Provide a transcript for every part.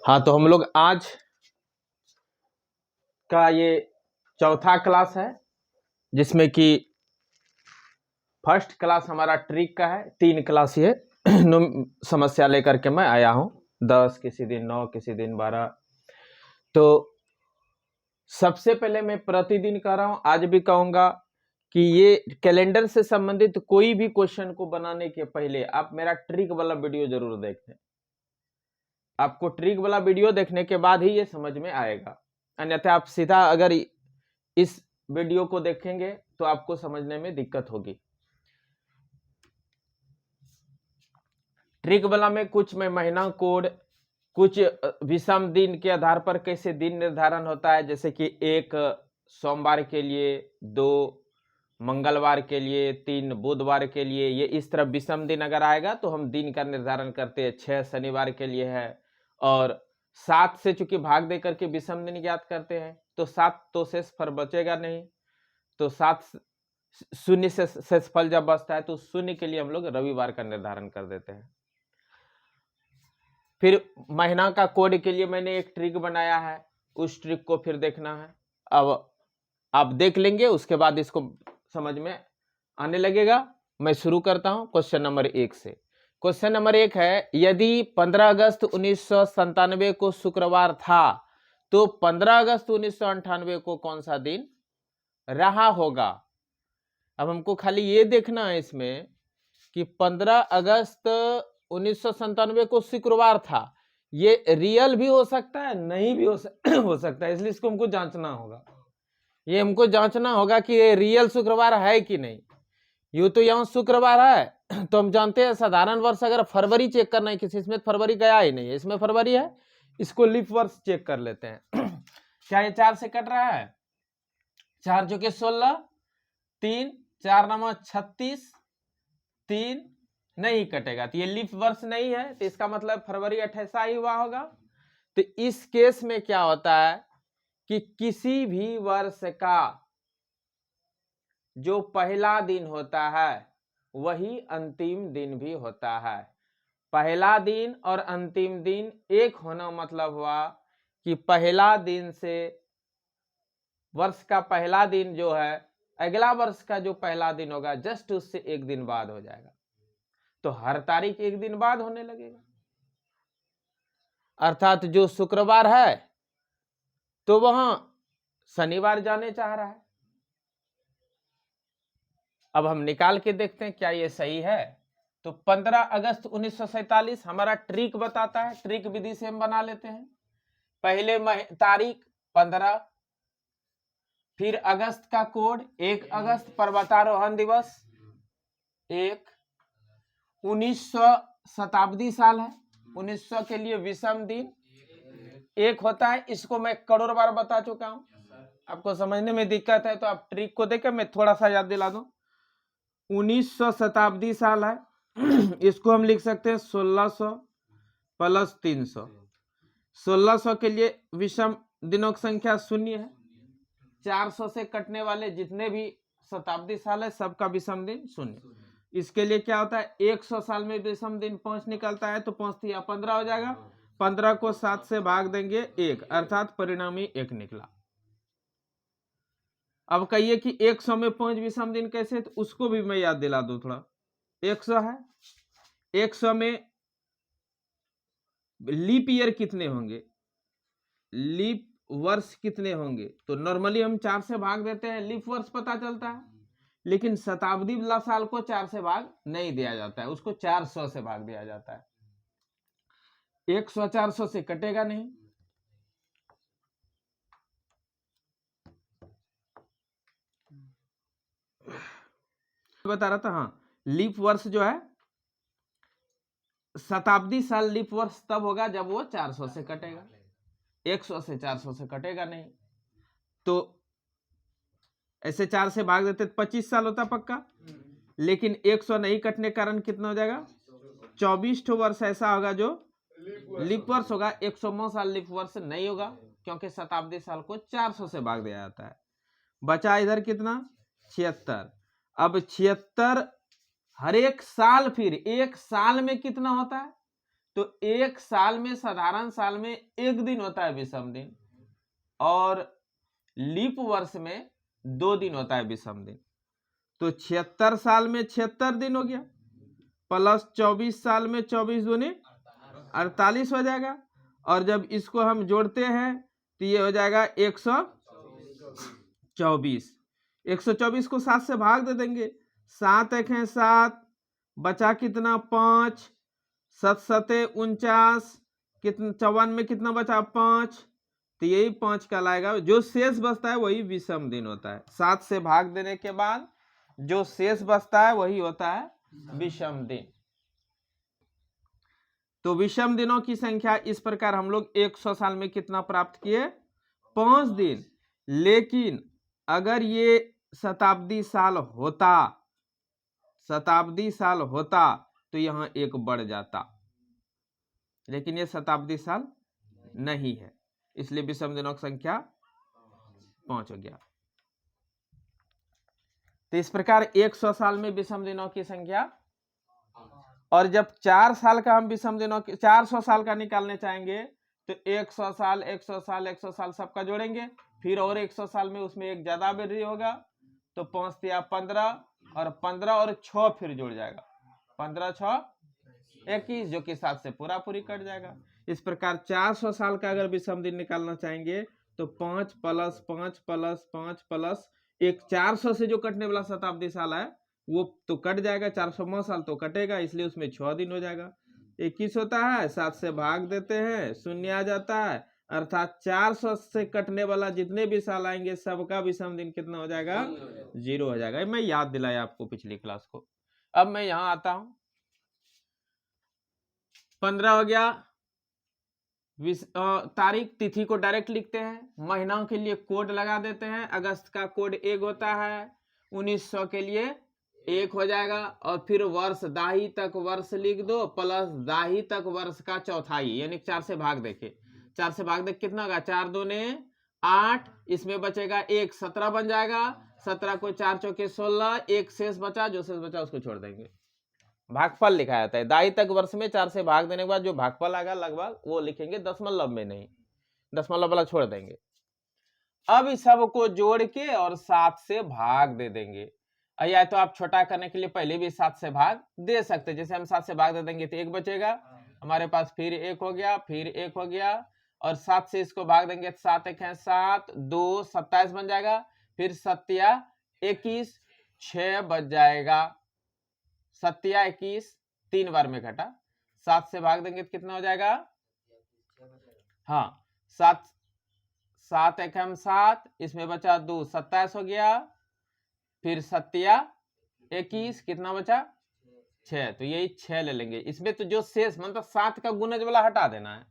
हाँ, तो हम लोग आज का ये चौथा क्लास है, जिसमें कि फर्स्ट क्लास हमारा ट्रिक का है। 3 क्लास ये समस्या लेकर के मैं आया हूँ, 10 किसी दिन 9 किसी दिन 12। तो सबसे पहले मैं प्रतिदिन कर रहा हूँ, आज भी कहूँगा कि ये कैलेंडर से संबंधित कोई भी क्वेश्चन को बनाने के पहले आप मेरा ट्रिक वाला वीडियो जरूर देखें। आपको ट्रिक वाला वीडियो देखने के बाद ही ये समझ में आएगा, अन्यथा आप सीधा अगर इस वीडियो को देखेंगे तो आपको समझने में दिक्कत होगी। ट्रिक वाला में कुछ में महीना कोड, कुछ विषम दिन के आधार पर कैसे दिन निर्धारण होता है, जैसे कि 1 सोमवार के लिए, 2 मंगलवार के लिए, 3 बुधवार के लिए। ये इस तरह विषम दिन अगर आएगा तो हम दिन का निर्धारण करते हैं। 6 शनिवार के लिए है, और 7 से चूंकि भाग दे करके विषम दिन ज्ञात करते हैं, तो 7 तो शेषफल बचेगा नहीं, तो 7 शून्य से शेषफल जब बचता है तो शून्य के लिए हम लोग रविवार का निर्धारण कर देते हैं। फिर महीना का कोड के लिए मैंने एक ट्रिक बनाया है, उस ट्रिक को फिर देखना है। अब आप देख लेंगे, उसके बाद इसको समझ में आने लगेगा। मैं शुरू करता हूं क्वेश्चन नंबर 1 से। क्वेश्चन नंबर 1 है, यदि 15 अगस्त 1997 को शुक्रवार था तो 15 अगस्त 1998 को कौन सा दिन रहा होगा। अब हमको खाली ये देखना है इसमें कि 15 अगस्त 1997 को शुक्रवार था, ये रियल भी हो सकता है, नहीं भी हो सकता है, इसलिए इसको हमको जांचना होगा। ये हमको जांचना होगा कि ये रियल शुक्रवार है कि नहीं। यूं तो यहाँ शुक्रवार है तो हम जानते हैं साधारण वर्ष अगर फरवरी चेक करना है किसी, इसमें फरवरी गया ही नहीं है, इसमें फरवरी है, इसको लीप वर्ष चेक कर लेते हैं। क्या ये 4 से कट रहा है? 4 जो कि 16, 3 4 नंबर 36, 3 नहीं कटेगा, तो ये लीप वर्ष नहीं है, तो इसका मतलब फरवरी 28 ही हुआ होगा। तो इस केस में क्या होता है कि किसी भी वर्ष का जो पहला दिन होता है वही अंतिम दिन भी होता है। पहला दिन और अंतिम दिन एक होना मतलब हुआ कि पहला दिन से वर्ष का पहला दिन जो है अगला वर्ष का जो पहला दिन होगा जस्ट उससे एक दिन बाद हो जाएगा, तो हर तारीख एक दिन बाद होने लगेगा। अर्थात जो शुक्रवार है तो वहां शनिवार जाने चाह रहा है। अब हम निकाल के देखते हैं क्या ये सही है। तो 15 अगस्त 1947 हमारा ट्रिक बताता है, ट्रिक विधि से हम बना लेते हैं। पहले तारीख 15, फिर अगस्त का कोड 1 अगस्त पर्वतारोहण दिवस, 1 1900 शताब्दी साल है, 1900 के लिए विषम दिन 1 होता है। इसको मैं करोड़ बार बता चुका हूं, आपको समझने में दिक्कत है तो आप ट्रिक को देखकर मैं थोड़ा सा याद दिला दूं। 1900 शताब्दी साल है, इसको हम लिख सकते हैं 1600 प्लस 300। 1600 के लिए विषम दिनों की संख्या 0 है, 400 से कटने वाले जितने भी शताब्दी साल है सबका विषम दिन 0। इसके लिए क्या होता है, 100 साल में विषम दिन 5 निकलता है, तो 5 या 15 हो जाएगा। 15 को 7 से भाग देंगे 1, अर्थात परिणामी 1 निकला। अब कहिए कि 100 में 5 विषम दिन कैसे, तो उसको भी मैं याद दिला दूं थोड़ा। 100 है, 100 में लीप ईयर कितने होंगे, लीप वर्ष कितने होंगे, तो नॉर्मली हम 4 से भाग देते हैं, लीप वर्ष पता चलता है। लेकिन शताब्दी वाला साल को 4 से भाग नहीं दिया जाता है, उसको 400 से भाग दिया जाता है। 100 400 से कटेगा नहीं, बता रहा था। हाँ, लीप वर्ष जो है शताब्दी साल लीप वर्ष तब होगा जब वो 400 से कटेगा, 100 से 400 से कटेगा नहीं। तो ऐसे 4 से भाग देते तो 25 साल होता पक्का, लेकिन 100 नहीं कटने के कारण कितना हो जाएगा, 24 वर्ष ऐसा होगा जो लीप वर्ष होगा। 100वां साल लीप वर्ष नहीं होगा, क्योंकि शताब्दी साल को 400 से भाग दिया जाता है। बचा इधर कितना, 76। अब 76 हर एक साल, फिर एक साल में कितना होता है, तो एक साल में, साधारण साल में एक दिन होता है विषम दिन, और लीप वर्ष में 2 दिन होता है विषम दिन। तो 76 साल में 76 दिन हो गया, प्लस 24 साल में 24 दूनी 48 हो जाएगा। और जब इसको हम जोड़ते हैं तो ये हो जाएगा 124। 124 को 7 से भाग दे देंगे, 7 एक है 7, बचा कितना 5, 7 सते 49, कितना 54 में कितना बचा 5, तो यही 5 कहलाएगा। जो शेष बचता है वही विषम दिन होता है। 7 से भाग देने के बाद जो शेष बचता है वही होता है विषम दिन। तो विषम दिनों की संख्या इस प्रकार हम लोग 100 साल में कितना प्राप्त किए, 5 दिन। लेकिन अगर ये शताब्दी साल होता तो यहाँ एक बढ़ जाता, लेकिन ये शताब्दी साल नहीं है, इसलिए विषम दिनों की संख्या 5 हो गया। तो इस प्रकार 100 साल में विषम दिनों की संख्या, और जब 4 साल का हम विषम दिनों की 400 साल का निकालने चाहेंगे तो 100 साल 100 साल 100 साल सबका जोड़ेंगे, फिर और 100 साल में उसमें एक ज्यादा वृद्धि होगा, तो 5 या 15, और 15 और 6 फिर जुड़ जाएगा, 15 6 21, जो कि 7 से पूरा पूरी कट जाएगा। इस प्रकार 400 साल का अगर विषम दिन निकालना चाहेंगे तो 5 प्लस 5 प्लस 5 प्लस एक 400 से जो कटने वाला शताब्दी साल है वो तो कट जाएगा, 400वां साल तो कटेगा, इसलिए उसमें 6 दिन हो जाएगा। 21 होता है, 7 से भाग देते हैं, शून्य आ जाता है, अर्थात 400 से कटने वाला जितने भी साल आएंगे सबका विषम दिन कितना हो जाएगा, 0 हो जाएगा। मैं याद दिलाया आपको पिछली क्लास को। अब मैं यहां आता हूं, 15 हो गया, तारीख तिथि को डायरेक्ट लिखते हैं, महीनाओं के लिए कोड लगा देते हैं। अगस्त का कोड 1 होता है, 1900 के लिए 1 हो जाएगा, और फिर वर्ष दाही तक वर्ष लिख दो, प्लस दाही तक वर्ष का चौथाई, यानी 4 से भाग देके, 4 से भाग देके कितना होगा, 4 दूने 8, इसमें बचेगा 1, 17 बन जाएगा, 17 को 4 चौके 16, एक शेष बचा, जो शेष बचा उसको छोड़ देंगे। भागफल लिखा जाता है, दाई तक वर्ष में 4 से भाग देने के बाद जो भागफल आएगा लगभग वो लिखेंगे, दशमलव में नहीं, दशमलव वाला छोड़ देंगे। अब इस सब को जोड़ के और 7 से भाग दे देंगे, या तो आप छोटा करने के लिए पहले भी 7 से भाग दे सकते, जैसे हम 7 से भाग दे देंगे तो 1 बचेगा हमारे पास, फिर 1 हो गया, फिर 1 हो गया, और 7 से इसको भाग देंगे तो 7 एक है 7, 2 27 बन जाएगा, फिर 7 21, 6 बच जाएगा, 7 21 3 बार में घटा, 7 से भाग देंगे तो कितना हो जाएगा, हाँ 7 7 एक हम 7, इसमें बचा 2 27 हो गया, फिर 7 21 कितना बचा 6, तो यही 6 ले लेंगे। इसमें तो जो शेष मतलब 7 का गुणज वाला हटा देना है,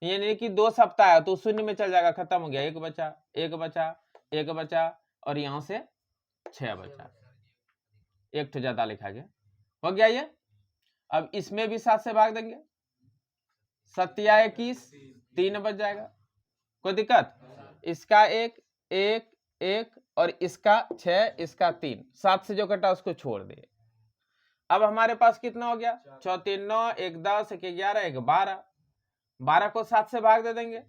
यानी कि 2 सप्ताह है तो शून्य में चल जाएगा, खत्म हो गया, 1 बचा 1 बचा 1 बचा, और यहां से 6 बचा, एक तो ज्यादा लिखा गया, हो गया ये। अब इसमें भी 7 से भाग देंगे, 7 21 3 बच जाएगा, कोई दिक्कत, इसका 1 1 1 और इसका 6, इसका 3, 7 से जो कटा उसको छोड़ दे। अब हमारे पास कितना हो गया, 4 3 9, 1 10, 1 11, 1 12, 12 को 7 से भाग दे देंगे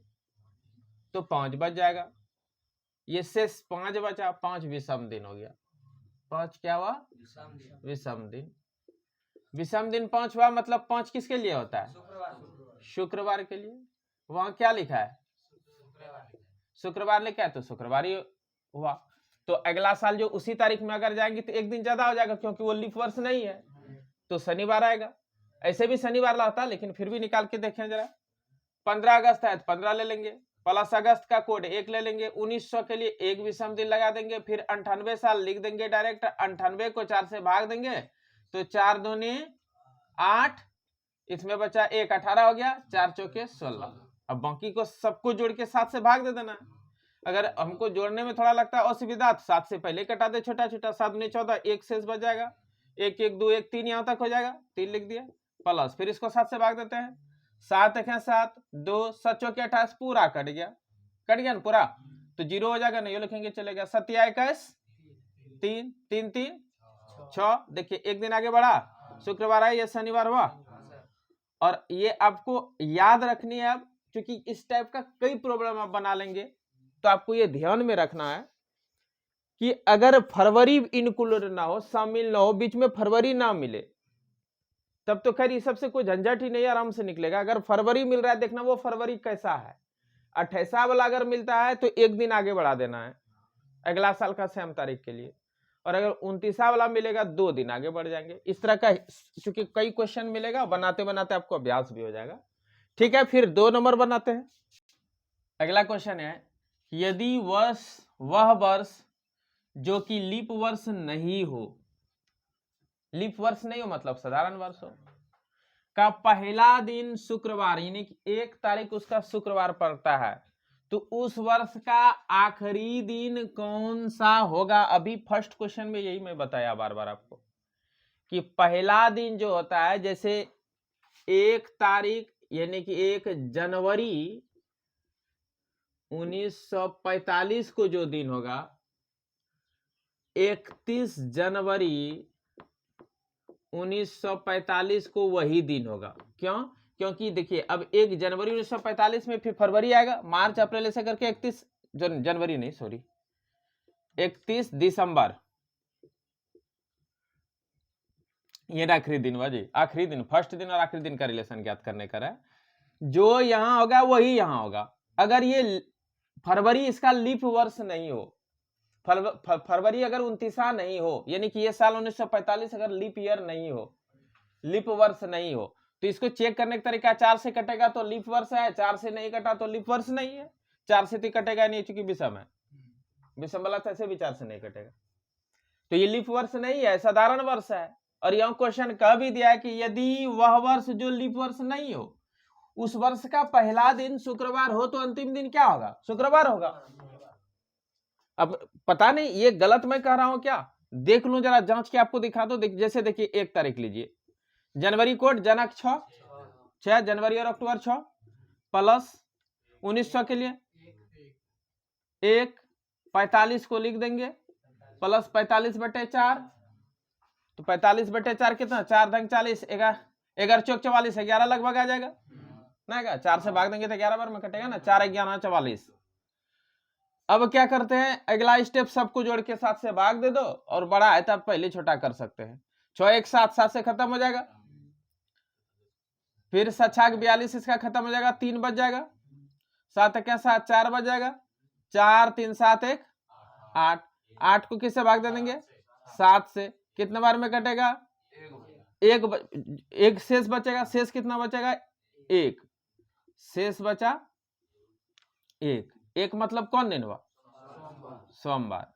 तो 5 बच जाएगा, ये शेष 5 बचा, 5 विषम दिन हो गया, 5 क्या हुआ, विषम दिन। विषम दिन 5 हुआ, मतलब 5 किसके लिए होता है, शुक्रवार के लिए। वहां क्या लिखा है, शुक्रवार लिखा है तो शुक्रवार ही हुआ। तो अगला साल जो उसी तारीख में अगर जाएंगे तो एक दिन ज्यादा हो जाएगा, क्योंकि वो लीप वर्ष नहीं है, तो शनिवार आएगा। ऐसे भी शनिवार लाता, लेकिन फिर भी निकाल के देखें जरा, 15 अगस्त है तो 15 ले लेंगे, प्लस अगस्त का कोड 1 ले लेंगे, 1900 के लिए 1 विषम दिन लगा देंगे, फिर 98 साल लिख देंगे डायरेक्ट, 98 को 4 से भाग देंगे तो 4 दूनी 8, इसमें बचा 1 18 हो गया, 4 चौके 16। अब बाकी को सबको जोड़ के 7 से भाग दे देना। अगर हमको जोड़ने में थोड़ा लगता है असुविधा तो 7 से पहले कटा दे छोटा छोटा, 7 दूनी 14, 1 शेष बच जाएगा, 1 1 2 1 3 यहाँ तक हो जाएगा, 3 लिख दिया, प्लस फिर इसको 7 से भाग देते हैं, 7 एक है 7, 2 7 चौके 28, पूरा कट गया ना पूरा, तो 0 हो जाएगा, नहीं लिखेंगे चलेगा, 7 21 3 3 3 6, देखिए एक दिन आगे बढ़ा, शुक्रवार है, ये शनिवार हुआ, और ये आपको याद रखनी है अब, क्योंकि इस टाइप का कई प्रॉब्लम आप बना लेंगे, तो आपको ये ध्यान में रखना है कि अगर फरवरी इंक्लूड ना हो, शामिल ना हो, बीच में फरवरी ना मिले, तब तो खैर ये सबसे कोई झंझट ही नहीं, आराम से निकलेगा। अगर फरवरी मिल रहा है, देखना वो फरवरी कैसा है। 28 वाला अगर मिलता है तो एक दिन आगे बढ़ा देना है अगला साल का सेम तारीख के लिए, और अगर 29 वाला मिलेगा 2 दिन आगे बढ़ जाएंगे। इस तरह का, क्योंकि कई क्वेश्चन मिलेगा, बनाते बनाते आपको अभ्यास भी हो जाएगा। ठीक है, फिर 2 नंबर बनाते हैं। अगला क्वेश्चन है, यदि वह वर्ष जो कि लीप वर्ष नहीं हो, लीप वर्ष नहीं हो मतलब साधारण वर्ष हो, का पहला दिन शुक्रवार, यानी कि 1 तारीख उसका शुक्रवार पड़ता है, तो उस वर्ष का आखिरी दिन कौन सा होगा। अभी फर्स्ट क्वेश्चन में यही मैं बताया बार बार आपको कि पहला दिन जो होता है, जैसे 1 तारीख यानी कि 1 जनवरी 1945 को जो दिन होगा, 31 जनवरी 1945 को वही दिन होगा। क्यों? क्योंकि देखिए अब 1 जनवरी 1945 में फिर फरवरी आएगा, मार्च अप्रैल ऐसे करके 31 जनवरी नहीं, सॉरी 31 दिसंबर, ये आखिरी दिन हुआ जी। आखिरी दिन, फर्स्ट दिन और आखिरी दिन का रिलेशन ज्ञात करने का है। जो यहां होगा वही यहां होगा। अगर ये फरवरी इसका लीप वर्ष नहीं हो, फरवरी अगर 29 नहीं हो, यानी कि ये साल 1945 अगर लीप ईयर नहीं हो, लीप वर्ष नहीं हो, तो इसको चेक करने का तरीका 4 से कटेगा तो लीप वर्ष है, 4 से नहीं कटा तो लीप वर्ष नहीं है, 4 से तो कटेगा नहीं चूंकि विषम है, विषम वाला तो ऐसे भी 4 से नहीं कटेगा, तो ये लीप वर्ष नहीं है, साधारण वर्ष है। और यह क्वेश्चन कह भी दिया है कि यदि वह वर्ष जो लीप वर्ष नहीं हो, उस वर्ष का पहला दिन शुक्रवार हो, तो अंतिम दिन क्या होगा? शुक्रवार होगा। अब पता नहीं ये गलत मैं कह रहा हूं क्या, देख लूं जरा, जांच के आपको दिखा दो। जैसे देखिए 1 तारीख लीजिए, जनवरी कोड जनक 6 जनवरी और अक्टूबर 6 प्लस 1900 के लिए 1, 45 को लिख देंगे प्लस 45/4, तो 45/4 कितना, 4 × 40, 11 चौक 44, 11 लगभग आ जाएगा ना, 4 से भाग देंगे तो 11 बार में कटेगा ना, 4 11 44। अब क्या करते हैं, अगला स्टेप सबको जोड़ के 7 से भाग दे दो, और बड़ा है तब पहले छोटा कर सकते हैं। 6 1 7, 7 से खत्म हो जाएगा, फिर 7 6 42, इसका खत्म हो जाएगा, 3 बच जाएगा, 7 1 7, 4 बच जाएगा, 4 3 7 1 8, 8 को किससे भाग दे देंगे, 7 से, कितने बार में कटेगा, एक शेष बचेगा, शेष कितना बचेगा, 1 शेष बचा, 1 मतलब कौन दिन हुआ, सोमवार।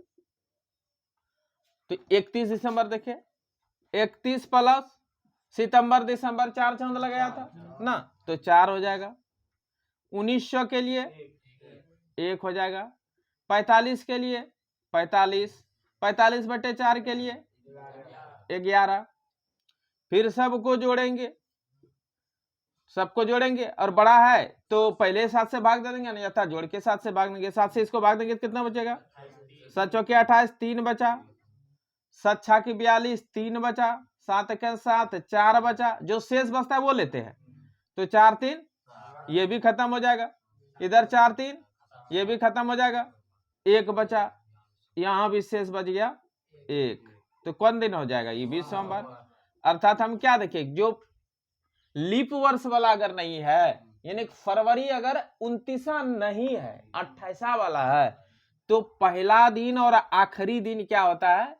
तो 31 दिसंबर देखिए, 31 प्लस सितंबर दिसंबर 4 चांद लगाया था ना, तो 4 हो जाएगा। 1900 के लिए 1 हो जाएगा, 45 के लिए 45, 45/4 के लिए 11, फिर सबको जोड़ेंगे, सबको जोड़ेंगे, और बड़ा है तो पहले 7 से भाग दे देंगे ना, यथा जोड़ के 7 से भाग देंगे, 7 से इसको भाग देंगे तो कितना बचेगा, 7 चौके 28, 3 बचा, 7 6 की 42, 3 बचा, 7 1 7, 4 बचा, जो शेष बचता है वो लेते हैं, तो 4 3 ये भी खत्म हो जाएगा, इधर 4 3 ये भी खत्म हो जाएगा, 1 बचा, यहां भी शेष बच गया 1, तो कौन दिन हो जाएगा, ये भी सोमवार। अर्थात हम क्या देखें, जो लीप वर्ष वाला अगर नहीं है, यानी फरवरी अगर 29 नहीं है, 28 वाला है, तो पहला दिन और आखिरी दिन क्या होता है,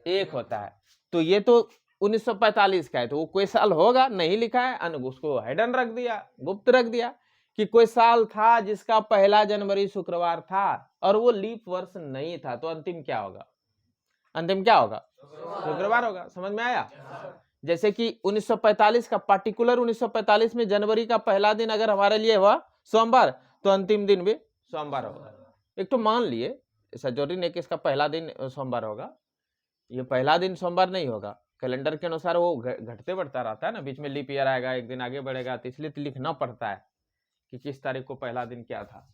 1 होता है। तो ये तो 1945 का है, तो वो कोई साल होगा, नहीं लिखा है, उसको हिडन रख दिया, गुप्त रख दिया कि कोई साल था जिसका पहला जनवरी शुक्रवार था और वो लीप वर्ष नहीं था, तो अंतिम क्या होगा, अंतिम क्या होगा, शुक्रवार होगा। समझ में आया? जैसे कि 1945 का, पार्टिकुलर 1945 में जनवरी का पहला दिन अगर हमारे लिए हुआ सोमवार, तो अंतिम दिन भी सोमवार होगा। एक तो मान लिए, ऐसा जरूरी नहीं कि इसका पहला दिन सोमवार होगा, ये पहला दिन सोमवार नहीं होगा, कैलेंडर के अनुसार वो घटते बढ़ता रहता है ना, बीच में लीप ईयर आएगा, एक दिन आगे बढ़ेगा, तो इसलिए लिखना पड़ता है कि किस तारीख को पहला दिन क्या था।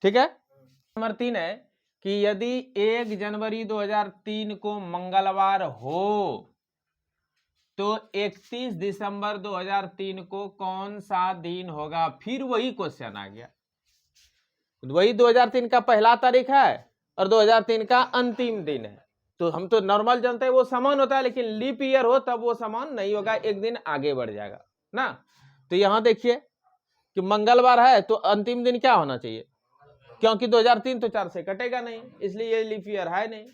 ठीक है। नंबर 3 है कि यदि 1 जनवरी 2003 को मंगलवार हो, तो 31 दिसंबर 2003 को कौन सा दिन होगा? फिर वही क्वेश्चन आ गया, वही 2003 का पहला तारीख है और 2003 का अंतिम दिन है। तो हम तो नॉर्मल जानते हैं वो समान होता है, लेकिन लीप ईयर हो तब वो समान नहीं होगा, एक दिन आगे बढ़ जाएगा ना। तो यहां देखिए कि मंगलवार है तो अंतिम दिन क्या होना चाहिए, क्योंकि 2003 तो 4 से कटेगा नहीं, इसलिए ये लीप ईयर है नहीं।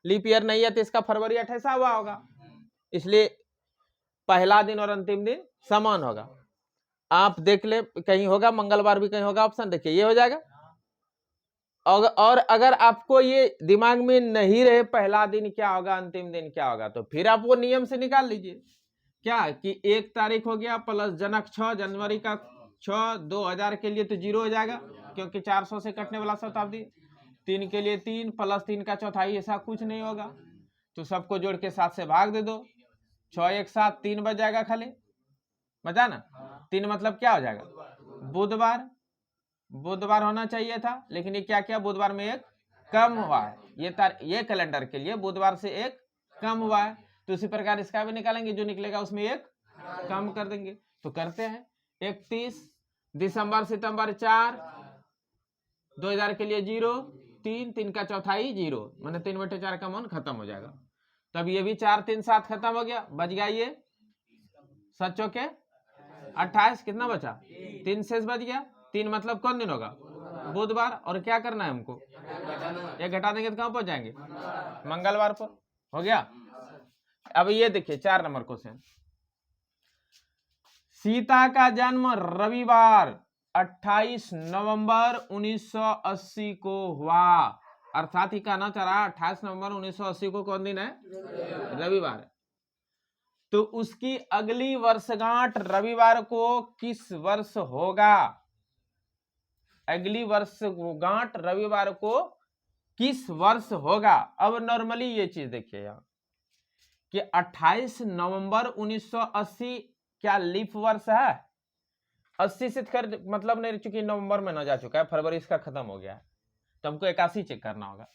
लीप ईयर नहीं है तो इसका फरवरी 28 हुआ होगा, इसलिए पहला दिन और अंतिम दिन समान होगा। आप देख ले, कहीं होगा मंगलवार भी, कहीं होगा ऑप्शन, देखिए ये हो जाएगा। और अगर आपको ये दिमाग में नहीं रहे पहला दिन क्या होगा अंतिम दिन क्या होगा, तो फिर आप वो नियम से निकाल लीजिए, क्या कि 1 तारीख हो गया प्लस जनक 6, जनवरी का 6, 2000 के लिए तो 0 हो जाएगा क्योंकि 400 से कटने वाला शताब्दी। 3 के लिए 3 प्लस 3 का चौथाई, ऐसा कुछ नहीं होगा, तो सबको जोड़ के 7 से भाग दे दो, 6 1 7 3 बच जाएगा खाली, बचा ना। 3 मतलब क्या हो जाएगा, बुधवार। बुधवार होना चाहिए था, लेकिन ये क्या किया, बुधवार में एक कम हुआ है, ये कैलेंडर के लिए बुधवार से एक कम हुआ है। तो उसी प्रकार इसका भी निकालेंगे, जो निकलेगा उसमें एक कम कर देंगे। तो करते हैं 31 दिसंबर सितंबर 4, 2000 के लिए 0, 3, 3 का चौथाई 0, मैंने 3/4 का मान खत्म हो जाएगा। तब ये भी 4 3 7 खत्म हो गया, बच गया ये 7 चौके 28, कितना बचा 3 शेष बच गया। 3 मतलब कौन दिन होगा, बुधवार। और क्या करना है हमको, ये घटा देंगे तो कहां पहुंच जाएंगे, मंगलवार पर। हो गया। अब ये देखिए 4 नंबर क्वेश्चन, सीता का जन्म रविवार 28 नवंबर 1980 को हुआ, अर्थात ही कहना चाह रहा 28 नवंबर 1980 को कौन दिन है, रविवार है। तो उसकी अगली वर्षगांठ रविवार को किस वर्ष होगा, अगली वर्षगांठ रविवार को किस वर्ष होगा। अब नॉर्मली ये चीज देखिए यहाँ कि 28 नवंबर 1980 क्या लीप वर्ष है, 80 से मतलब नहीं, चूंकि नवंबर में न जा चुका है, फरवरी इसका खत्म हो गया है, तो हमको 81 चेक करना होगा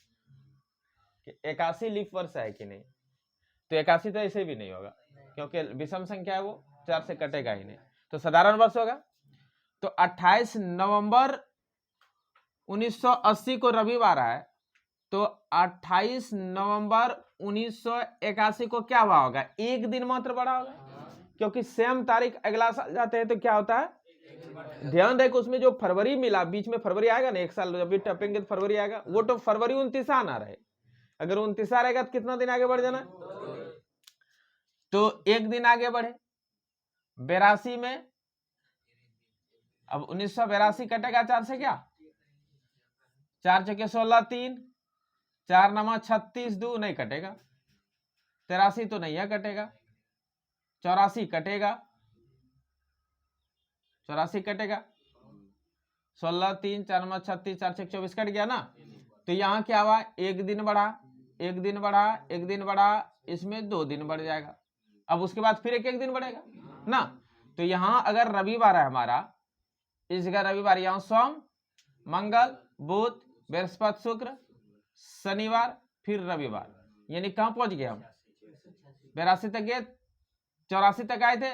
कि 81 लीप वर्ष है कि नहीं। तो 81 तो ऐसे भी नहीं होगा क्योंकि विषम संख्या है, वो 4 से कटेगा ही नहीं, तो साधारण वर्ष होगा। तो 28 नवंबर 1980 को रविवार है, तो 28 नवंबर 1981 को क्या हुआ होगा, एक दिन मात्र बड़ा होगा, क्योंकि सेम तारीख अगला साल जाते हैं तो क्या होता है, ध्यान रहे उसमें जो फरवरी मिला, बीच में फरवरी आएगा ना, एक साल जब भी टपेंगे तो फरवरी आएगा, वो तो फरवरी 29 आना रहे, अगर 29 रहेगा तो कितना दिन आगे बढ़ जाना, तो एक दिन आगे बढ़े। 82 में, अब 1982 कटेगा 4 से, क्या 4 चौके 16, 3 4 नमा 36, 2 नहीं कटेगा, 83 तो नहीं है कटेगा, 84 कटेगा, 84 कटेगा, 16 3 4 नमा 36, 4 6 24 कट गया ना। तो यहाँ क्या हुआ, एक दिन बढ़ा, एक दिन बढ़ा, एक दिन बढ़ा, इसमें 2 दिन बढ़ जाएगा। अब उसके बाद फिर एक दिन बढ़ेगा ना। तो यहाँ अगर रविवार है हमारा, इस जगह रविवार, यहाँ सोम मंगल बुध बृहस्पति शुक्र शनिवार फिर रविवार, यानी कहां पहुंच गए हम, 82 तक गए, 84 तक आए थे,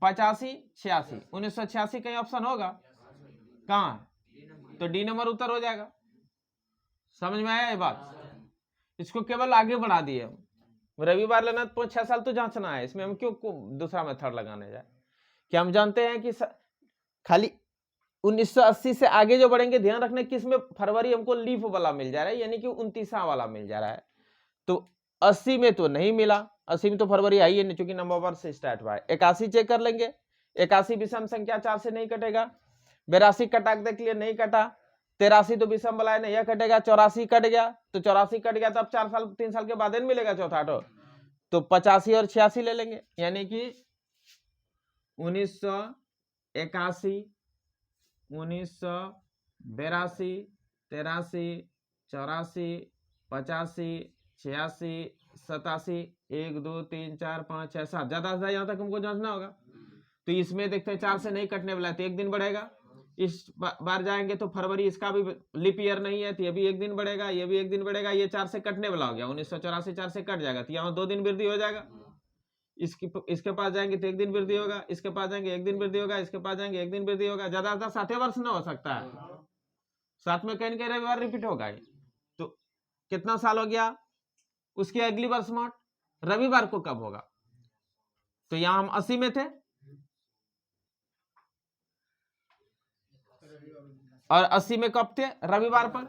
85 86, 1986 कहीं ऑप्शन होगा, कहां है, तो डी नंबर उत्तर हो जाएगा। समझ में आया ये बात, इसको केवल आगे बढ़ा दिए हम, रविवार लेना तो 5-6 साल तो जांचना है, इसमें हम क्यों दूसरा मेथड लगाने जाए, कि हम जानते हैं कि खाली 1980 से आगे जो बढ़ेंगे, ध्यान रखने कि इसमें फरवरी हमको लीफ वाला मिल जा रहा है, यानी कि 29 वाला मिल जा रहा है, तो 80 में तो नहीं मिला, 80 में तो फरवरी आई है, चूंकि नवंबर से स्टार्ट हुआ है। 81 चेक कर लेंगे, 81 विषम संख्या 4 से नहीं कटेगा, 82 कटा देख लिए नहीं कटा, 83 तो विषम वाला है, नहीं कटेगा, 84 कट गया, तो 84 कट गया तब 4 साल 3 साल के बाद मिलेगा चौथा, तो 85 और 86 ले लेंगे, यानी कि 1981 1982 83 84 85 86 87 1 2 3 4 5 6 7, ज्यादा से यहाँ तक हमको जांचना होगा। तो इसमें देखते हैं 4 से नहीं कटने वाला है तो 1 दिन बढ़ेगा, इस बार जाएंगे तो फरवरी इसका भी लिप ईयर नहीं है तो ये भी 1 दिन बढ़ेगा, ये भी 1 दिन बढ़ेगा, ये 4 से कटने वाला हो गया, 1984 4 से कट जाएगा तो यहाँ 2 दिन वृद्धि हो जाएगा, इसके पास जाएंगे तो 1 दिन वृद्धि होगा, इसके पास जाएंगे 1 दिन वृद्धि होगा, इसके पास जाएंगे 1 दिन वृद्धि होगा, ज्यादातर 7 वर्ष ना हो सकता है, साथ में कहीं कहीं रविवार रिपीट होगा ये। तो कितना साल हो गया, उसकी अगली वर्षगांठ रविवार को कब होगा, तो यहां हम 80 में थे और 80 में कब थे, रविवार पर।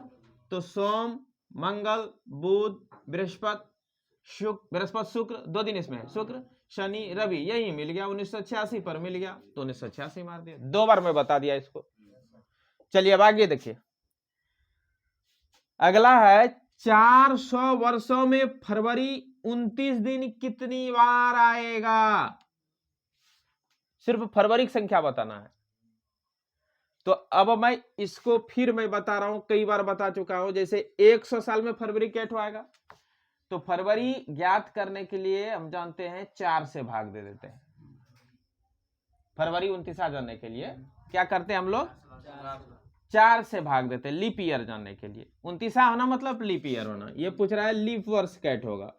तो सोम, मंगल, बुध, बृहस्पति, शुक्र 2 दिन इसमें है, शुक्र, शनि, रवि, यही मिल गया, 1986 पर मिल गया, तो 1986 मार दिया, 2 बार मैं बता दिया इसको। चलिए अब आगे देखिए, अगला है 400 वर्षों में फरवरी 29 दिन कितनी बार आएगा, सिर्फ फरवरी की संख्या बताना है। तो अब मैं इसको फिर मैं बता रहा हूं, कई बार बता चुका हूं, जैसे 100 साल में फरवरी कैट आएगा, तो फरवरी ज्ञात करने के लिए हम जानते हैं 4 से भाग दे देते हैं। फरवरी 29 जानने के लिए क्या करते हैं हम लोग, 4 से भाग देते हैं, लीप ईयर जानने के लिए। 29 होना मतलब लीप ईयर होना, ये पूछ रहा है लीप वर्ष कैट होगा,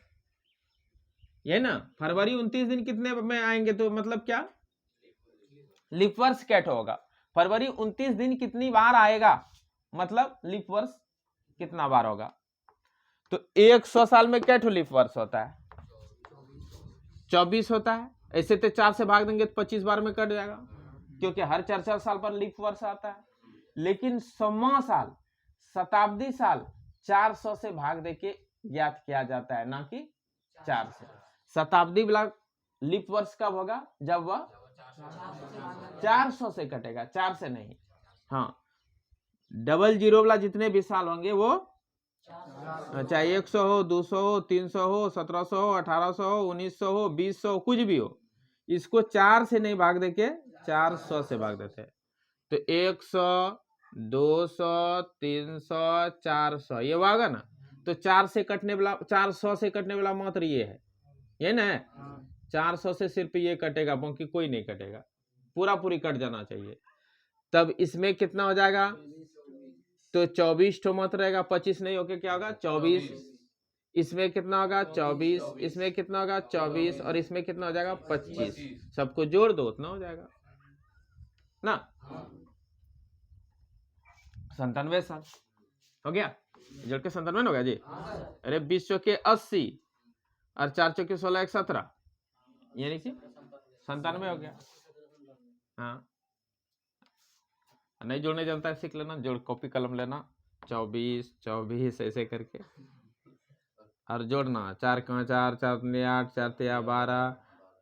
ये ना, फरवरी 29 दिन कितने में आएंगे, तो मतलब क्या, लीप वर्ष कैट होगा। फरवरी 29 दिन कितनी बार आएगा, मतलब लीप वर्ष कितना बार होगा। तो 100 साल में क्या लीप वर्ष होता है, 24 होता है। ऐसे तो 4 से भाग देंगे तो 25 बार में कट जाएगा, क्योंकि हर 4 साल पर लीप वर्ष आता है। लेकिन सम्मा साल, शताब्दी साल 400 से भाग देके ज्ञात किया जाता है, ना कि 4 से। शताब्दी वाला लीप वर्ष कब होगा, जब वह 400 से कटेगा, 4 से नहीं। हाँ, डबल जीरो वाला जितने भी साल होंगे वो, चाहे 100 हो, 200 हो, 300 हो, 1700 हो, 1800 हो, 1900 हो, 2000 हो, कुछ भी हो, इसको 4 से नहीं भाग देके 400 से भाग देते हैं। तो 100, 200, 300, 400 ये होगा ना। तो 4 से कटने वाला, 400 से कटने वाला मात्र ये है, ये ना, 400 से सिर्फ ये कटेगा, बाकी कोई नहीं कटेगा, पूरा पूरी कट जाना चाहिए। तब इसमें कितना हो जाएगा, तो 24 ठो मत रहेगा, 25 नहीं होके क्या होगा 24। इसमें कितना होगा 24, इसमें कितना होगा 24, और इसमें कितना हो जाएगा 25। सबको जोड़ दो उतना हो जाएगा ना, 97 साल हो गया, जोड़ के 97 हो गया जी। अरे 20 चौके 80 और 4 चौके 16, 1 17, यानी कि 97 हो गया। हाँ, नहीं जोड़ने जानता है सीख लेना, जोड़ कॉपी कलम लेना, 24 24 ऐसे करके और जोड़ना, 4 का 4, 4 दूनी 8, 4 तिया 12,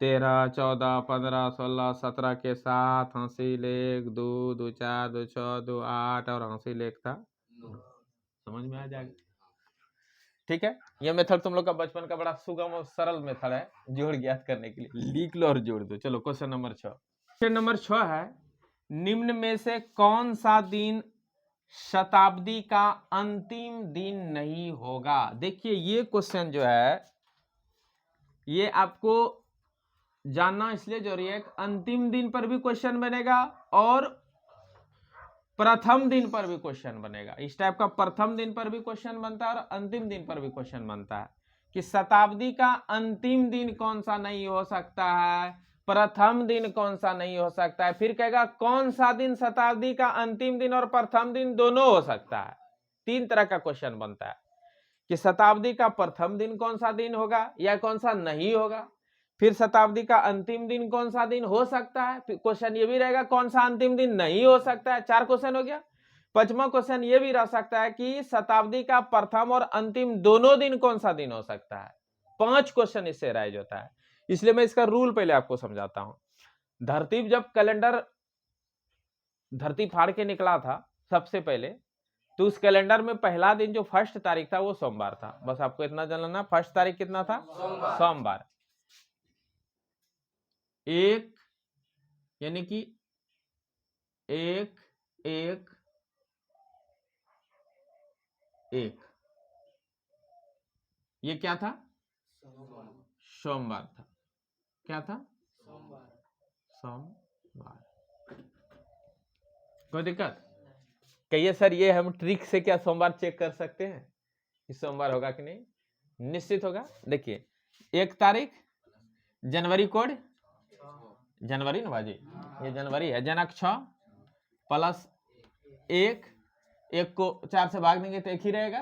13, 14, 15, 16, 17 के 7, हाँसी लेख 2, 2 4, 2 6, 2 8 और हाँसी लेख था, समझ में आ जाएगा। ठीक है, ये मेथड तुम लोग का बचपन का बड़ा सुगम और सरल मेथड है जोड़ ज्ञात करने के लिए, लिख लो और जोड़ दो। चलो क्वेश्चन नंबर 6। क्वेश्चन नंबर 6 है, निम्न में से कौन सा दिन शताब्दी का अंतिम दिन नहीं होगा। देखिए ये क्वेश्चन जो है ये आपको जानना इसलिए जरूरी है, अंतिम दिन पर भी क्वेश्चन बनेगा और प्रथम दिन पर भी क्वेश्चन बनेगा। इस टाइप का प्रथम दिन पर भी क्वेश्चन बनता है और अंतिम दिन पर भी क्वेश्चन बनता है कि शताब्दी का अंतिम दिन कौन सा नहीं हो सकता है, प्रथम दिन कौन सा नहीं हो सकता है, फिर कहेगा कौन सा दिन शताब्दी का अंतिम दिन और प्रथम दिन दोनों हो सकता है। 3 तरह का क्वेश्चन बनता है कि शताब्दी का प्रथम दिन कौन सा दिन होगा या कौन सा नहीं होगा, फिर शताब्दी का अंतिम दिन कौन सा दिन हो सकता है, फिर क्वेश्चन ये भी रहेगा कौन सा अंतिम दिन नहीं हो सकता है। 4 क्वेश्चन हो गया। 5वां क्वेश्चन ये भी रह सकता है कि शताब्दी का प्रथम और अंतिम दोनों दिन कौन सा दिन हो सकता है। 5 क्वेश्चन इससे राइज होता है। इसलिए मैं इसका रूल पहले आपको समझाता हूं। धरती जब कैलेंडर धरती फाड़ के निकला था सबसे पहले, तो उस कैलेंडर में पहला दिन जो फर्स्ट तारीख था वो सोमवार था। बस आपको इतना जानना, फर्स्ट तारीख कितना था, सोमवार। 1 यानी कि 1 1 1, ये क्या था, सोमवार था। क्या था, सोमवार। कोई दिक्कत कहिए सर, ये हम ट्रिक से क्या सोमवार चेक कर सकते हैं कि सोमवार होगा कि नहीं? निश्चित होगा। देखिए 1 तारीख जनवरी कोड जनवरी ना बाजी, ये जनवरी है। जनक 6 प्लस 1, 1 को 4 से भाग देंगे तो 1 ही रहेगा,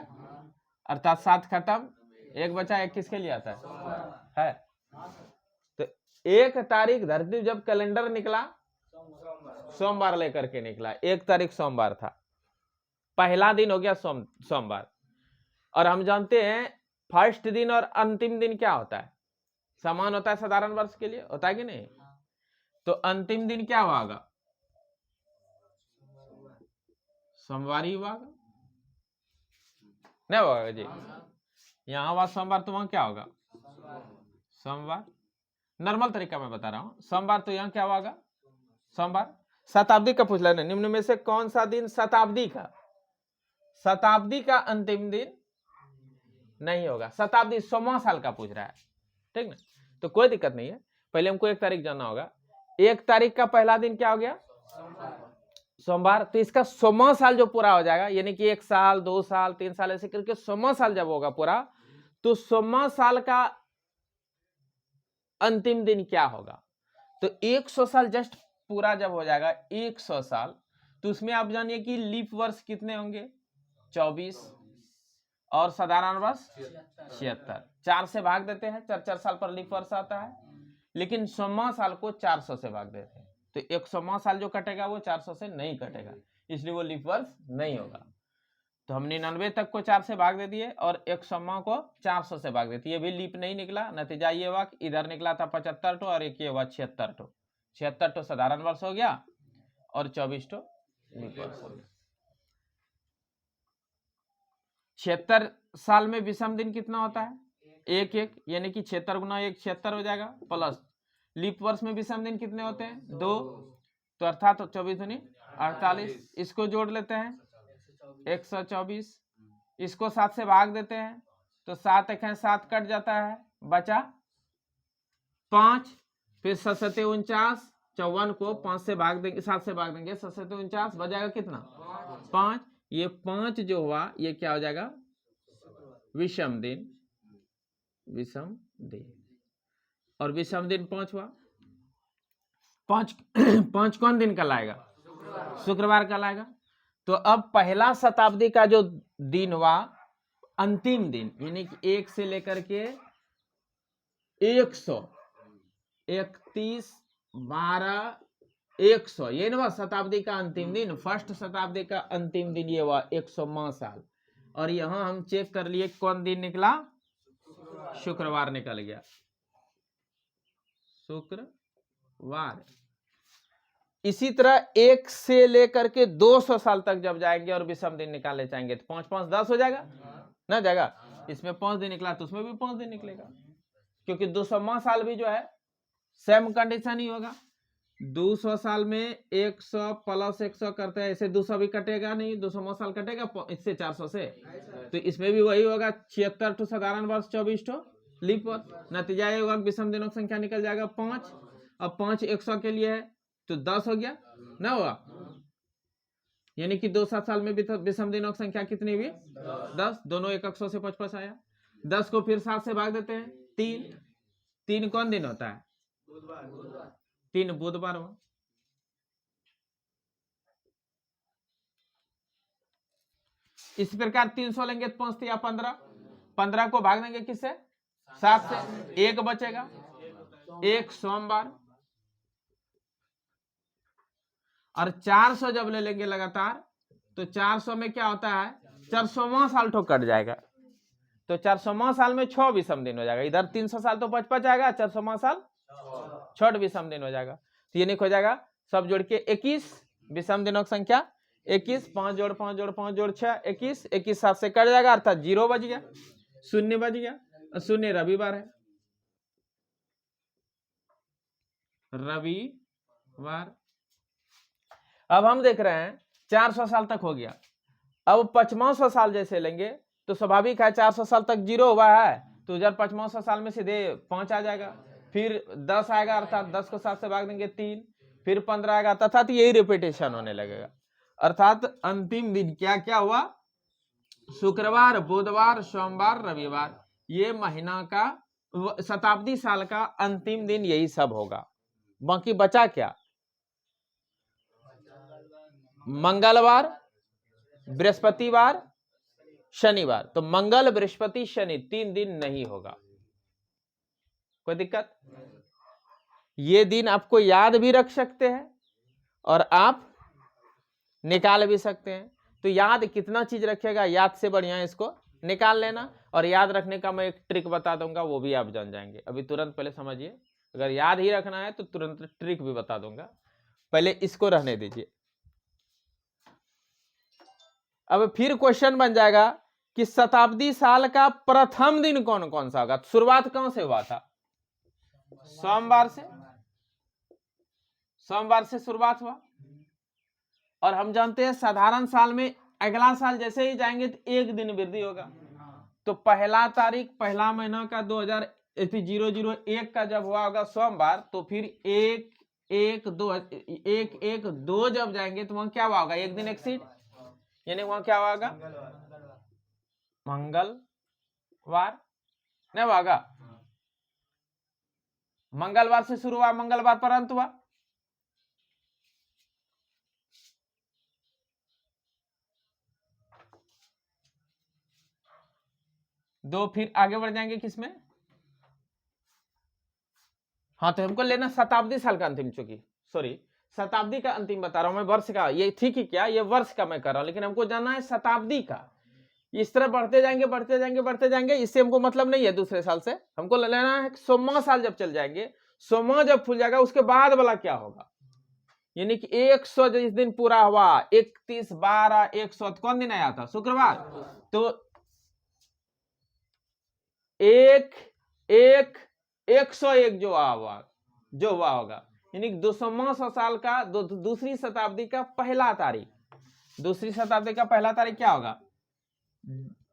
अर्थात 7 खत्म, 1 बचा। 1 किसके लिए आता है? तो 1 तारीख धरती जब कैलेंडर निकला सोमवार लेकर के निकला, 1 तारीख सोमवार था, पहला दिन हो गया सोमवार। और हम जानते हैं फर्स्ट दिन और अंतिम दिन क्या होता है? समान होता है साधारण वर्ष के लिए, होता है कि नहीं? तो अंतिम दिन क्या होगा? सोमवार ही होगा, नहीं होगा जी? यहाँ हुआ सोमवार तो वहां क्या होगा? सोमवार। नॉर्मल तरीका मैं बता रहा हूं, सोमवार तो यहाँ क्या होगा? सोमवार। शताब्दी का पूछ लेना, निम्न में से कौन सा दिन शताब्दी का अंतिम दिन नहीं होगा? शताब्दी 100वां साल का पूछ रहा है, ठीक ना? तो कोई दिक्कत नहीं है, पहले हमको 1 तारीख जानना होगा। 1 तारीख का पहला दिन क्या हो गया? सोमवार। तो इसका 100वां साल जो पूरा हो जाएगा, यानी कि 1 साल 2 साल 3 साल ऐसे करके 100वां साल जब होगा पूरा, तो 100वां साल का अंतिम दिन क्या होगा? तो 100 साल जस्ट पूरा जब हो जाएगा 100 साल, तो उसमें आप जानिए कि लीप वर्ष कितने होंगे? 24, और साधारण वर्ष 76। 4 से भाग देते हैं, 4 साल पर लीप वर्ष आता है, लेकिन 100वां साल को 400 से भाग देते हैं, तो 100वां साल जो कटेगा वो 400 से नहीं कटेगा, इसलिए वो लीप वर्ष नहीं होगा। तो हम 99 तक को 4 से भाग दे दिए और 100वां को 400 से भाग देते, ये भी लीप नहीं निकला। नतीजा ये हुआ कि इधर निकला था 75 ठो और एक ये हुआ 76 ठो। 76 ठो साधारण वर्ष हो गया और 24 ठो लीप वर्ष हो गया। 76 साल में विषम दिन कितना होता है? 1, यानी कि 76 गुना 1 76 हो जाएगा, प्लस लीप वर्ष में विषम दिन कितने होते हैं? 2, तो अर्थात 24 दूनी 48, इसको जोड़ लेते हैं 124, इसको 7 से भाग देते हैं, तो 7 1 है 7 कट जाता है, बचा 5, फिर 7 7 49, 54 को 5 से भाग देंगे, 7 से भाग देंगे, 7 7 49 बच जाएगा कितना? 5। ये 5 जो हुआ ये क्या हो जाएगा? विषम दिन। और विषम दिन 5 हुआ। 5 कौन दिन का लाएगा? शुक्रवार का लाएगा। तो अब पहला शताब्दी का जो दिन हुआ अंतिम दिन, यानी कि 1 से लेकर के 100, 31 12 100, ये ना शताब्दी का अंतिम दिन, फर्स्ट शताब्दी का अंतिम दिन ये हुआ 100वां साल। और यहां हम चेक कर लिए कौन दिन निकला? शुक्रवार निकल गया, शुक्रवार। इसी तरह 1 से लेकर के 200 साल तक जब जाएंगे और विषम दिन निकाले जाएंगे तो 5 5 10 हो जाएगा ना? जाएगा। इसमें 5 दिन निकला तो उसमें भी 5 दिन निकलेगा, क्योंकि 200वां साल भी जो है सेम कंडीशन ही होगा। 200 साल में 100 प्लस 100 करते हैं, ऐसे 200 भी कटेगा नहीं, 200वां साल कटेगा इससे 400 से, तो इसमें भी वही होगा। 76 ठो साधारण वर्ष, 24 ठो लीप वर्ष। नतीजा ये होगा विषम दिनों की संख्या निकल जाएगा 5। अब 5 100 के लिए है तो 10 हो गया ना हुआ, यानी कि 200 साल में विषम दिनों की संख्या कितनी हुई? 10। दोनों एक 100 से 55 आया। 10 को फिर 7 से भाग देते हैं, 3। 3 कौन दिन होता है? 3 बुधवार हुआ। इस प्रकार 300 लेंगे तो 5 या 15, 15 को भाग देंगे किससे? 7 से, 1 बचेगा, 1 सोमवार। और 400 जब ले लेंगे लगातार तो 400 में क्या होता है? 400वां साल ठो कट जाएगा, तो 400वां साल में 6 विषम दिन हो जाएगा। इधर 300 साल तो 55 आएगा, 400वां साल 6 विषम दिन हो जाएगा। तो ये नहीं हो जाएगा, सब जोड़ के 21 विषम दिनों की संख्या 21। 5 जोड़ 5 जोड़ 5 जोड़ 6 21, 21 7 से कट जाएगा, अर्थात 0 बच गया, 0 बच गया। 0 रविवार है, रविवार। अब हम देख रहे हैं 400 साल तक हो गया। अब 5500 साल जैसे लेंगे तो स्वाभाविक है 400 साल तक 0 हुआ है, तो इधर 5500 साल में सीधे 5 आ जाएगा, फिर 10 आएगा, अर्थात 10 को 7 से भाग देंगे 3, फिर 15 आएगा, अर्थात यही रिपीटेशन होने लगेगा। अर्थात अंतिम दिन क्या क्या हुआ? शुक्रवार, बुधवार, सोमवार, रविवार। ये महीना का शताब्दी साल का अंतिम दिन यही सब होगा। बाकी बचा क्या? मंगलवार, बृहस्पतिवार, शनिवार। तो मंगल, बृहस्पति, शनि 3 दिन नहीं होगा। कोई दिक्कत? ये दिन आपको याद भी रख सकते हैं और आप निकाल भी सकते हैं। तो याद कितना चीज रखेगा, याद से बढ़िया इसको निकाल लेना। और याद रखने का मैं एक ट्रिक बता दूंगा, वो भी आप जान जाएंगे। अभी तुरंत पहले समझिए, अगर याद ही रखना है तो तुरंत ट्रिक भी बता दूंगा, पहले इसको रहने दीजिए। अब फिर क्वेश्चन बन जाएगा कि शताब्दी साल का प्रथम दिन कौन कौन सा होगा। शुरुआत कहां से हुआ था? सोमवार से। सोमवार से शुरुआत हुआ। और हम जानते हैं साधारण साल में अगला साल जैसे ही जाएंगे तो एक दिन वृद्धि होगा। तो पहला तारीख पहला महीना का 2001 का जब हुआ होगा सोमवार, तो फिर 1/1/2 जब जाएंगे तो वहां क्या हुआ होगा? एक दिन एक्सीड, यानी वहां क्या होगा? मंगलवार नहीं होगा। मंगलवार से शुरू हुआ, मंगलवार पर अंत हुआ। दो, फिर आगे बढ़ जाएंगे किसमें? हाँ, तो हमको लेना शताब्दी साल का अंतिम, चूंकि सॉरी शताब्दी का अंतिम बता रहा हूं मैं, वर्ष का। ये ठीक ही क्या, ये वर्ष का मैं कर रहा हूं, लेकिन हमको जानना है शताब्दी का। इस तरह बढ़ते जाएंगे बढ़ते जाएंगे बढ़ते जाएंगे, इससे हमको मतलब नहीं है दूसरे साल से। हमको लेना है 100वां साल जब चल जाएंगे, 100वां जब खुल जाएगा उसके बाद वाला क्या होगा। यानी कि 100 जिस दिन पूरा हुआ, 31/12/100 कौन दिन आया था? शुक्रवार। तो 101 जो हुआ होगा, यानी 200वां साल का दूसरी शताब्दी का पहला तारीख। दूसरी शताब्दी का पहला तारीख क्या होगा?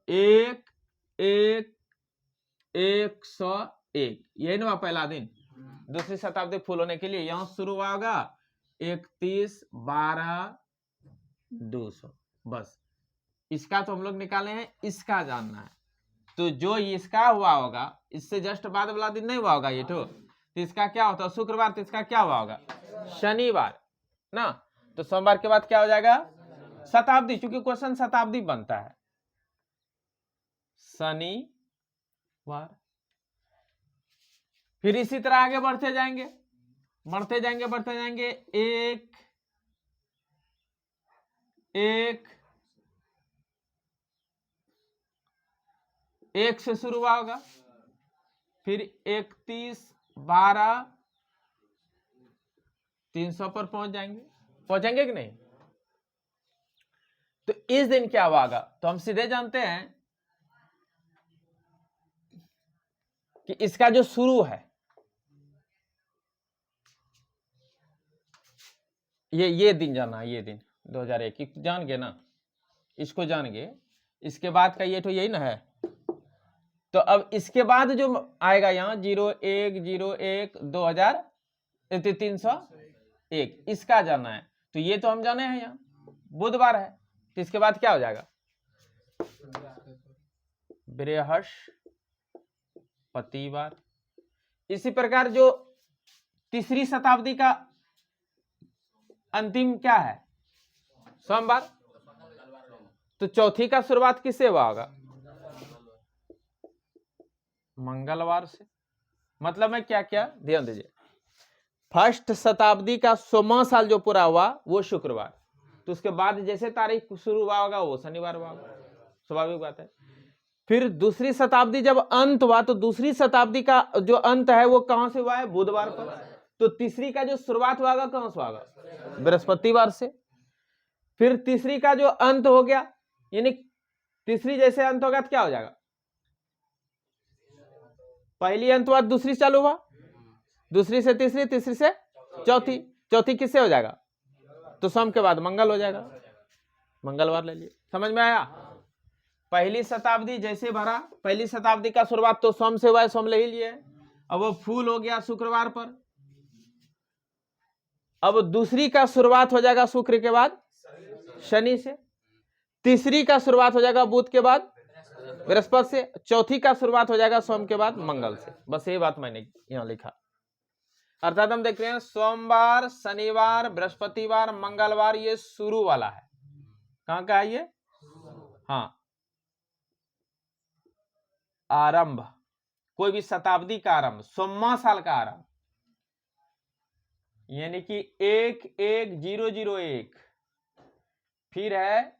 1/1/101, यही ना पहला दिन दूसरी शताब्दी फुल होने के लिए। यहां शुरू हुआ होगा 31/12/200। बस इसका तो हम लोग निकाले हैं, इसका जानना है। तो जो इसका हुआ होगा, इससे जस्ट बाद वाला दिन नहीं हुआ होगा ये तो इसका क्या होता है? शुक्रवार। तो इसका क्या हुआ होगा? शनिवार ना। तो सोमवार के बाद क्या हो जाएगा? शताब्दी, चूंकि क्वेश्चन शताब्दी बनता है। शनिवार। फिर इसी तरह आगे बढ़ते जाएंगे बढ़ते जाएंगे बढ़ते जाएंगे। एक से शुरू हुआ होगा, फिर 31/12/300 पर पहुंचेंगे कि नहीं? तो इस दिन क्या होगा? तो हम सीधे जानते हैं कि इसका जो शुरू है, ये दिन जाना, ये दिन 2001 जान गए ना, इसको जान गए। इसके बाद का ये तो यही ना है। तो अब इसके बाद जो आएगा यहाँ 01/1/2001 इसका जाना है। तो ये तो हम जाने हैं, यहाँ बुधवार है। तो इसके बाद क्या हो जाएगा? बृहस्पतिवार। इसी प्रकार जो तीसरी शताब्दी का अंतिम क्या है? सोमवार। तो चौथी का शुरुआत किससे हुआ होगा? मंगलवार से। मतलब है क्या क्या, ध्यान दीजिए। फर्स्ट शताब्दी का 100वां साल जो पूरा हुआ वो शुक्रवार। तो उसके बाद जैसे तारीख शुरू हुआ होगा वो शनिवार हुआ होगा, स्वाभाविक बात है। फिर दूसरी शताब्दी जब अंत हुआ, तो दूसरी शताब्दी का जो अंत है वो कहां से हुआ है? बुधवार पर। तो तीसरी का जो शुरुआत हुआ होगा कहां से हुआ होगा? बृहस्पतिवार से। फिर तीसरी का जो अंत हो गया, यानी तीसरी जैसे अंत होगा तो क्या हो जाएगा? पहली अंत हुआ, दूसरी चालू हुआ, दूसरी से तीसरी, तीसरी से चौथी, चौथी किससे हो जाएगा? तो सोम के बाद मंगल हो जाएगा, मंगलवार ले लिए। समझ में आया? पहली शताब्दी जैसे भरा, पहली शताब्दी का शुरुआत तो सोम से हुआ है, सोम ले ही लिए। अब वो फूल हो गया शुक्रवार पर। अब दूसरी का शुरुआत हो जाएगा शुक्र के बाद शनि से। तीसरी का शुरुआत हो जाएगा बुध के बाद बृहस्पति से, चौथी का शुरुआत हो जाएगा सोम के बाद मंगल से। बस ये बात मैंने यहाँ लिखा। अर्थात हम देख रहे हैं सोमवार, शनिवार, बृहस्पतिवार, मंगलवार ये शुरू वाला है। कहाँ का है ये? हाँ, आरंभ, कोई भी शताब्दी का आरंभ, 100वां साल का आरंभ, यानी कि 11001, फिर है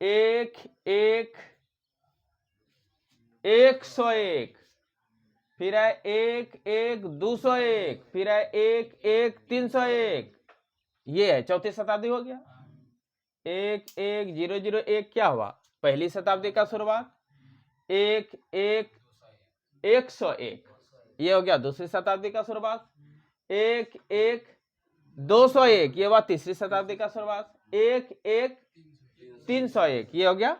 11101, फिर है 11201, फिर है 11301, ये है चौथी शताब्दी हो गया। 11001 क्या हुआ? पहली शताब्दी का शुरुआत। 101 ये हो गया दूसरी शताब्दी का शुरुआत। 11201 ये हुआ तीसरी शताब्दी का शुरुआत। 11301 ये हो गया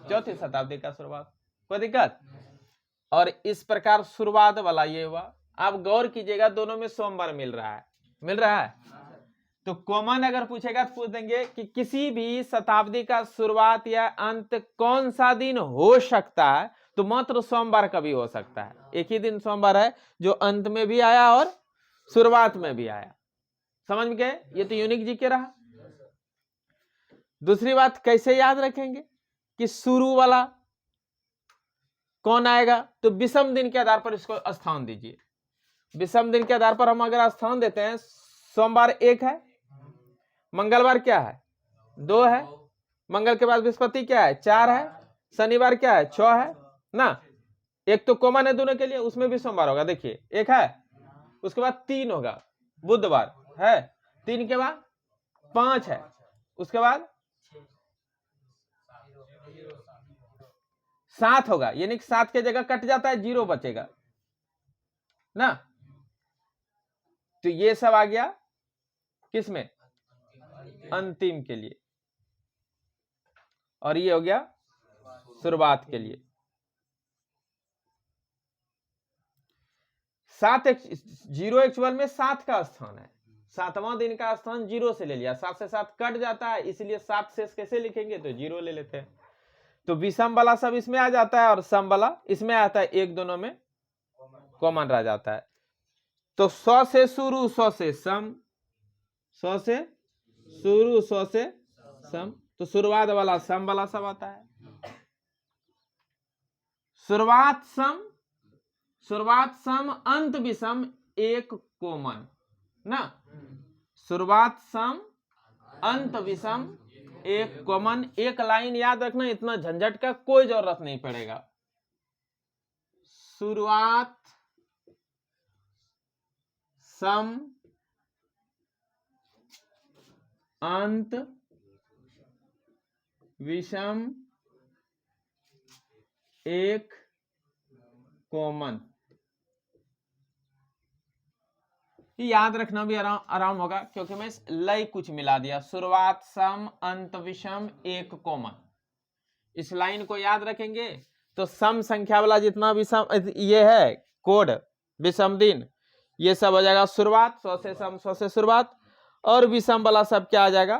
चौथी शताब्दी का शुरुआत। कोई दिक्कत? और इस प्रकार शुरुआत वाला ये हुआ। आप गौर कीजिएगा दोनों में सोमवार मिल रहा है, मिल रहा है। तो कॉमन अगर पूछेगा तो पूछ देंगे कि किसी भी शताब्दी का शुरुआत या अंत कौन सा दिन हो सकता है, तो मात्र सोमवार कभी हो सकता है। एक ही दिन सोमवार है जो अंत में भी आया और शुरुआत में भी आया। समझ में गए? ये तो यूनिक जी के रहा। दूसरी बात कैसे याद रखेंगे कि शुरू वाला कौन आएगा? तो विषम दिन के आधार पर इसको स्थान दीजिए। विषम दिन के आधार पर हम अगर स्थान देते हैं, सोमवार 1 है, मंगलवार क्या है? 2 है, मंगल के बाद बृहस्पति क्या है? 4 है, शनिवार क्या है? 6 है ना। एक तो कॉमन है दोनों के लिए, उसमें भी सोमवार होगा। देखिए 1 है, उसके बाद 3 होगा, बुधवार है, 3 के बाद 5 है, उसके बाद 7 होगा, यानी कि 7 के जगह कट जाता है, 0 बचेगा ना। तो ये सब आ गया किसमें? अंतिम के लिए। और ये हो गया शुरुआत के लिए। 7 0 एक्चुअल में 7 का स्थान है, 7वां दिन का स्थान 0 से ले लिया। 7 से 7 कट जाता है, इसलिए 7 से कैसे लिखेंगे? तो 0 ले लेते हैं। तो विषम वाला सब इसमें आ जाता है और सम वाला इसमें आता है, एक दोनों में कॉमन रह जाता है। तो 100 से शुरू, 100 से सम, 100 से शुरू, 100 से सम। तो शुरुआत वाला सम वाला सब आता है। शुरुआत सम, शुरुआत सम, अंत विषम, एक कॉमन ना। शुरुआत सम, अंत विषम, एक कॉमन। एक लाइन याद रखना, इतना झंझट का कोई जरूरत नहीं पड़ेगा। शुरुआत सम, अंत विषम, एक कॉमन। याद रखना भी आराम होगा, क्योंकि मैं लय कुछ मिला दिया। शुरुआत सम, अंत विषम, एक कॉमन। इस लाइन को याद रखेंगे तो सम संख्या वाला जितना विषम ये है कोड, विषम दिन, ये सब हो जाएगा शुरुआत, 100 से सम, 100 से शुरुआत। और विषम वाला सब क्या आ जाएगा?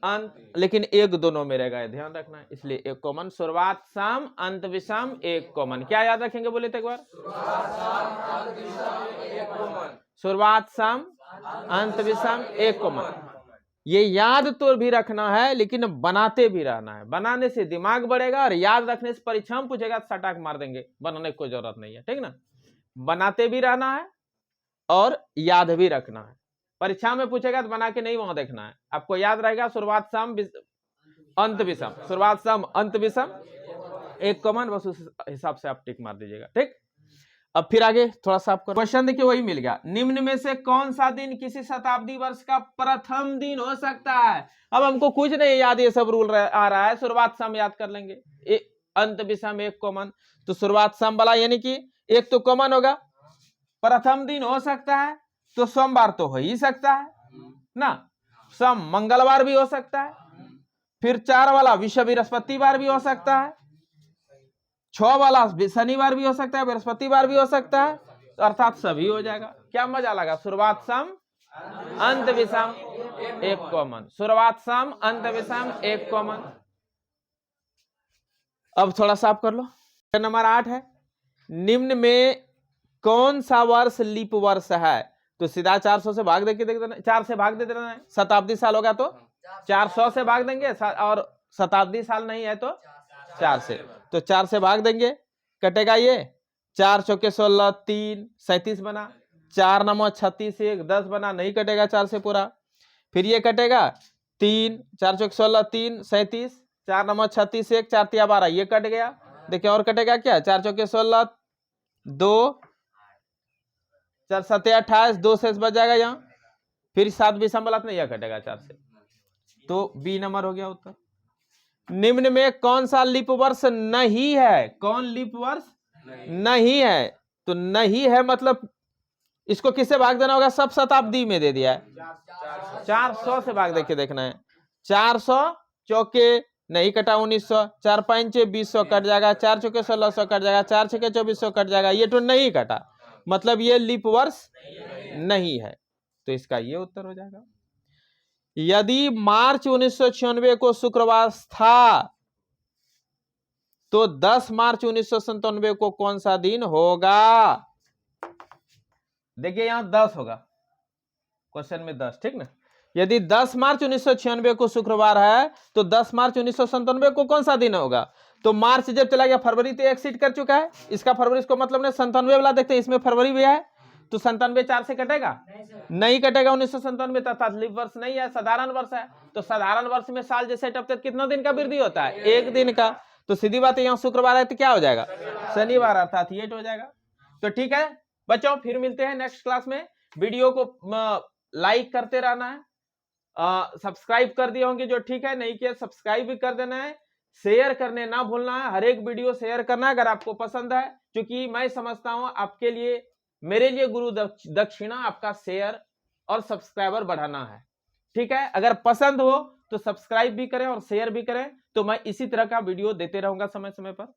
अंत। लेकिन एक दोनों में रहेगा, ध्यान रखना, इसलिए एक कॉमन। शुरुआत सम, अंत विषम, एक कॉमन। क्या याद रखेंगे बोले थे एक बार? शुरुआत सम, अंत विषम, एक कॉमन। ये याद तो भी रखना है, लेकिन बनाते भी रहना है। बनाने से दिमाग बढ़ेगा और याद रखने से परीक्षा में पूछेगा तो सटाक मार देंगे, बनाने की कोई जरूरत नहीं है, ठीक ना। बनाते भी रहना है और याद भी रखना है। परीक्षा में पूछेगा तो बना के नहीं वहां देखना है, आपको याद रहेगा शुरुआत सम, अंत विषम, शुरुआत सम, अंत विषम, एक कॉमन। बस उस हिसाब से आप टिक मार दीजिएगा, ठीक। अब फिर आगे थोड़ा सा आपको क्वेश्चन देखिए, वही मिल गया। निम्न में से कौन सा दिन किसी शताब्दी वर्ष का प्रथम दिन हो सकता है? अब हमको कुछ नहीं याद, ये सब रूल आ रहा है। शुरुआत सम याद कर लेंगे, अंत विषम, एक कॉमन। तो शुरुआत सम वाला यानी कि एक तो कॉमन होगा। प्रथम दिन हो सकता है तो सोमवार तो हो ही सकता है ना। सम मंगलवार भी हो सकता है। फिर 4 वाला विषम बृहस्पतिवार भी हो सकता है। 6 वाला शनिवार भी हो सकता है, बृहस्पतिवार भी हो सकता है। तो अर्थात सभी हो जाएगा। क्या मजा लगा? शुरुआत सम, अंत विषम, एक कॉमन। शुरुआत सम, अंत विषम, एक कॉमन। अब थोड़ा सा आप कर लो। नंबर 8 है, निम्न में कौन सा वर्ष लीप वर्ष है? तो सीधा 400 से भाग देके देख देना, 4 से भाग दे देना है। शताब्दी साल होगा तो 400 से भाग देंगे, और शताब्दी साल नहीं है तो 4 से, तो 4 से भाग देंगे, कटेगा ये 4 चौके 16, 3 37 बना, 4 नंबर 36 1 10 बना, नहीं कटेगा 4 से पूरा। फिर ये कटेगा 3 4 चौके 16 3 37, 4 नंबर 36 1 4 3 12, ये कट गया। देखिए और कटेगा क्या, 4 चौके 16 2 4 7 28, 2 से बच जाएगा यहाँ, फिर 7 20 संबल नहीं, यह कटेगा 4 से, तो बी नंबर हो गया उत्तर। निम्न में कौन सा लीप वर्ष नहीं है? कौन लीप वर्ष नहीं है? तो नहीं है मतलब इसको किससे भाग देना होगा? सब शताब्दी में दे दिया है, 400 से भाग देके देखना है। 400 चौके नहीं कटा 1900, 4 5 2000 कट जाएगा, 4 चौके 1600 कट जाएगा, 4 छके 2400 कट जाएगा, ये तो नहीं कटा, मतलब ये लीप वर्ष नहीं है, तो इसका ये उत्तर हो जाएगा। यदि मार्च 1996 को शुक्रवार था तो 10 मार्च 1997 को कौन सा दिन होगा? देखिए यहां 10 होगा, क्वेश्चन में 10, ठीक ना। यदि 10 मार्च 1996 को शुक्रवार है तो 10 मार्च 1997 को कौन सा दिन होगा? तो मार्च जब चला गया, फरवरी तो एक्सीड कर चुका है, इसका फरवरी इसको मतलब नहीं, 97 वाला देखते हैं, इसमें फरवरी भी है, तो 97 4 से कटेगा, नहीं कटेगा। 1997 तथा लीप वर्ष नहीं है, साधारण वर्ष है, तो साधारण वर्ष में साल जैसे टपते कितना दिन का वृद्धि होता है? 1 दिन का, तो सीधी बात है यहाँ शुक्रवार है तो क्या हो जाएगा? शनिवार, अर्थात 8 हो जाएगा। तो ठीक है बच्चों, फिर मिलते हैं नेक्स्ट क्लास में। वीडियो को लाइक करते रहना है, सब्सक्राइब कर दिए होंगे जो, ठीक है, नहीं किया सब्सक्राइब भी कर देना है, शेयर करने ना भूलना है, हर एक वीडियो शेयर करना है अगर आपको पसंद है, क्योंकि मैं समझता हूं आपके लिए, मेरे लिए गुरु दक्षिणा आपका शेयर और सब्सक्राइबर बढ़ाना है, ठीक है। अगर पसंद हो तो सब्सक्राइब भी करें और शेयर भी करें, तो मैं इसी तरह का वीडियो देते रहूंगा समय समय पर।